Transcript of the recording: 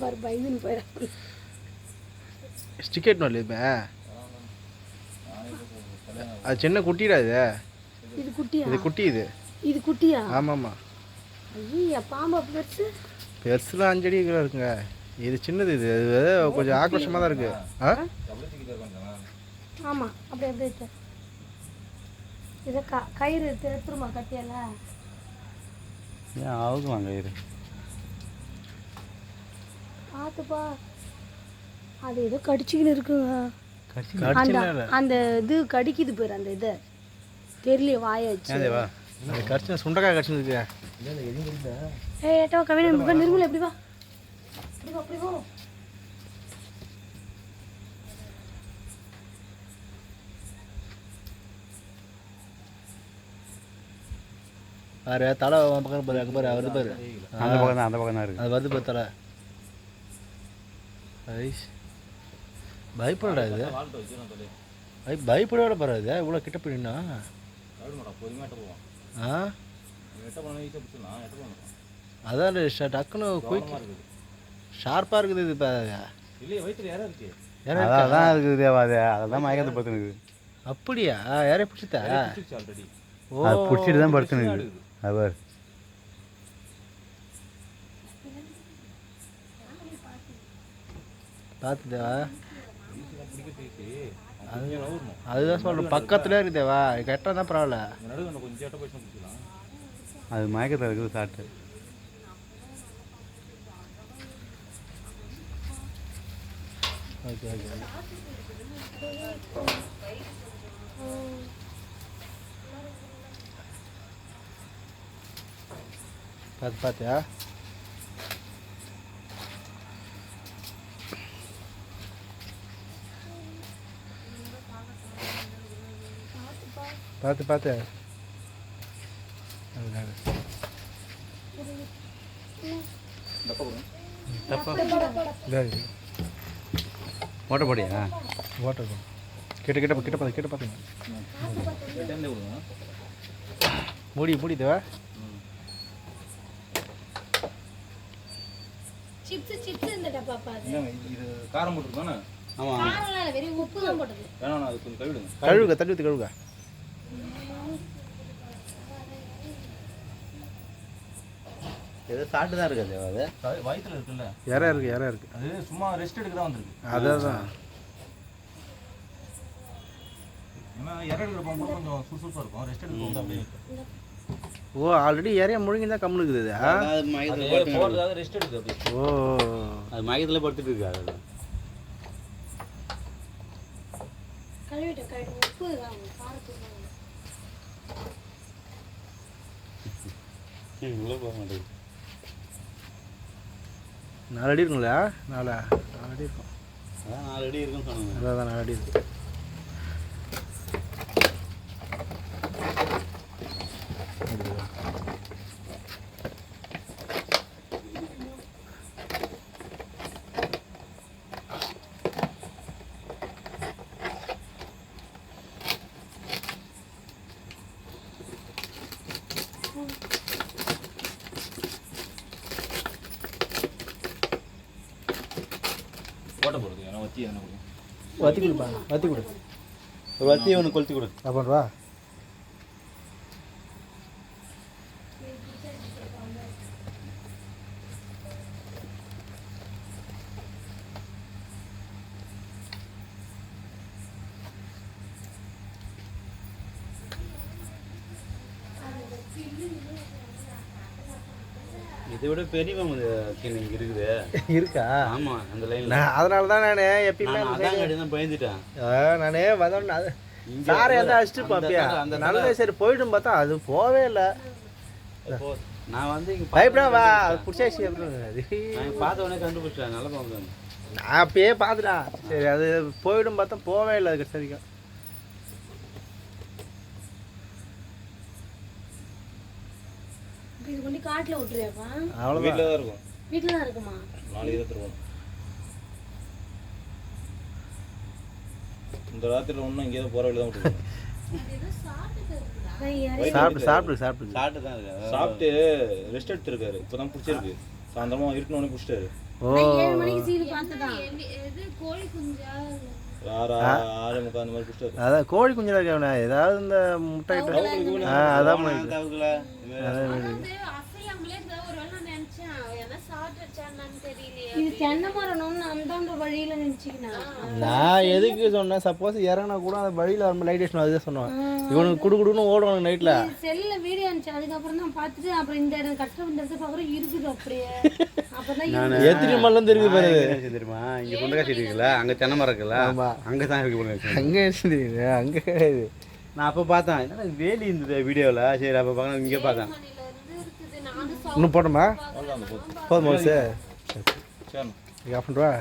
பாரு பயந்துன்னு போயிடும். டிக்கெட் வரல அது சின்ன குட்டிடா இது. இது குட்டியா? இது குட்டி. இது குட்டியா? ஆமாம்மா. ஐயா பாம்பு பெருசு. பெருசுலாம் 5 அடி இருக்குங்க. இது சின்னது. இது கொஞ்சம் ஆக்ரோஷமாக தான் இருக்கு. ஆமாம் அப்படியே அப்படியே இதை கயிறு திரும்ப கட்டியல ஏன் ஆகுதுவாங்க கயிறு பார்த்துப்பா. அது ஏதோ கடிச்சிக்கின்னு இருக்குங்க. அந்த இது கடிக்குது பேர். அந்த இது தெரியல வாய வச்சு கடிச்சு சுண்டக்காய் கடிச்சிருக்கு. ஏய் ஏட்டோ கவினை முக நிர்மூல எப்படி வா அப்படி வா. பாரு தலை பக்கம் பாரு. அங்கே பாரு வருது பாரு. அந்த பக்கம் தான் இருக்கு. அது வருது பாரு தலை. ஐஸ் பயப்படா இது. பயப்படோட பாரு. இது இவ்வளோ கிட்ட போயிடுனா அதான் டக்குன்னு ஷார்ப்பாக இருக்குது. இது இப்போ அதான் இருக்குது தேவா. அதான் மயக்கத்தை படுத்துனுக்குது. அப்படியா? யாரையும் பிடிச்சிட்டா? ஓ பிடிச்சிட்டு தான் படுத்துனுக்குது. அது பாரு. பார்த்து தேவா. அதுதான் சொல்கிறேன் பக்கத்துலேயே இருக்குது தேவா. கெட்டால் தான் பரவாயில்ல. அது மயக்கத்தில் இருக்குது சாப்பிட்டு. ஓகே ஓகே பார்த்தியா? பார்த்து ஓட்ட போடியா? ஓட்ட கிட்ட பார்த்துங்க. மூடி தேவா. சிப்ஸ் இந்த டப்பா பாரு. இது காரம் போட்டுருக்கானே. ஆமா காரம்ல இல்ல வெறும் உப்பு தான் போட்டது. வேணா அது கொஞ்சம் கழுவுங்க. தண்ணி ஊற்றி கழுவுங்க. ஏதோ சாப்பிட்டு தான் இருக்குது அது. வயிற்றுல இருக்குல்ல. இறை இருக்கு. அது சும்மா ரெஸ்ட் எடுக்க தான் வந்திருக்கு. அதான் ஏன்னா இறை எடுக்கிற போகும்போது கொஞ்சம் சுறுசுறுப்பாக இருக்கும். ரெஸ்ட் எடுக்க போகும்போது அப்படியே இருக்கும். ஓ ஆல்ரெடி இறைய முழுங்கி தான் கம்முனுக்குது. போகிறதுக்காக ரெஸ்ட் எடுக்குது அப்படி. ஓ அது மயக்கத்தில் படுத்துட்டு இருக்கு. அது கழுவிட்டு உப்பு தான் காரத்துக்கு இவ்வளோ போக மாட்டேங்குது. 4 அடி இருக்குங்களா? 4 அடி இருக்கும். அதான் 4 அடி இருக்குன்னு சொன்னாங்க. அதான் 4 அடி இருக்கு. ஓட்ட போடுறது ஏன்னா வத்தி என்ன கொடுக்கும். வத்தி கொடு. ஒரு வத்தியை ஒன்று கொளுத்தி கொடு. அப்புறம் வா. இதை விட பெரிய இங்கே இருக்குது. இருக்கா? ஆமாம் அந்த லைனில். அதனால தான் நான் எப்பயுமே அதான் கட்டி தான் பயந்துட்டேன். நானே வந்தோன்னு அது சாரை எந்த அடிச்சுட்டு பார்ப்பியா? அந்த நல்ல சரி போயிடும் பார்த்தா அது போவே இல்லை. நான் வந்து இங்கே பயப்படா வா. அது பிடிச்சாச்சு அப்படின்னு நான் பார்த்த உடனே கண்டுபிடிச்சேன். நல்ல பாம்பு தான். நான் அப்பயே பார்த்துட்டேன். சரி அது போயிடும் பார்த்தா போவே இல்லை. அதுக்கு சரிக்கும் இது கொண்டு காட்டுல விட்டுறியாப்பா? அவ்வளோ வீட்டில் தான் இருக்கும். வீட்டில் தான் இருக்குமா? நாளைக்கு தான் தருவோம். இந்த ராத்திரியில் ஒன்றும் இங்கே போகிற வழி தான் விட்டுருக்கோம். சாப்பிட்டு சாப்பிட்டு தான் இருக்கு. சாப்பிட்டு ரெஸ்ட் எடுத்துருக்காரு. இப்போ தான் பிடிச்சிருக்கு. சாயந்தரமா இருக்கணும்னு பிடிச்சிட்டாரு. ஓ 7 மணிக்கு சீல் பார்த்துதான். கோழி குஞ்சா 6:45 அந்த மாதிரி பிடிச்சிட்டாரு. அதான் கோழி குஞ்சில் இருக்கவனே ஏதாவது இந்த முட்டை அதான் பண்ணிட்டு. அசையாமலே இருந்தா ஒரு வேளை நான் நினைச்சேன் ஏன்னா சாப்பிட்டுச்சான்னு தெரியலையே. இது தென்னை மரம்னு அந்தாண்ட வழியில நினைச்சுக்கினா. நான் எதுக்கு சொன்னேன், சப்போஸ் இறங்கினா கூட அந்த வழியில் வரும்போது லைட் அடிச்சணும், அதுதான் சொன்னேன். இவனுக்கு குடுக்குடுன்னு ஓடுவானு நைட்டில். செல்லில் வீடியோ அனுப்பிச்சு அதுக்கப்புறம் தான் பார்த்துட்டு அப்புறம் இந்த இடம் கஷ்டம் இந்த இடத்துல பார்க்குறோம் இருக்குது அப்படியே. அப்பதான் எத்தனை மல்லம் தெரியுது பாரு. தெரியுமா இங்கே கொண்டு காய்ச்சி இருக்குல்ல, அங்கே தென்னை மரம் இருக்குல்ல, அங்கே தான் இருக்கு போல. அங்கே தெரியுது, அங்கே கிடையாது. நான் அப்போ பார்த்தேன் என்னடா வேலி இருந்தது வீடியோவில். சரி அப்போ பார்க்க இங்கே பார்த்தேன். இருக்குது நானும் இன்னும் போட்டோமா அவ்வளோதான் அந்த போது. போதும் சார். சரி ஆஃப் பண்ணுவா.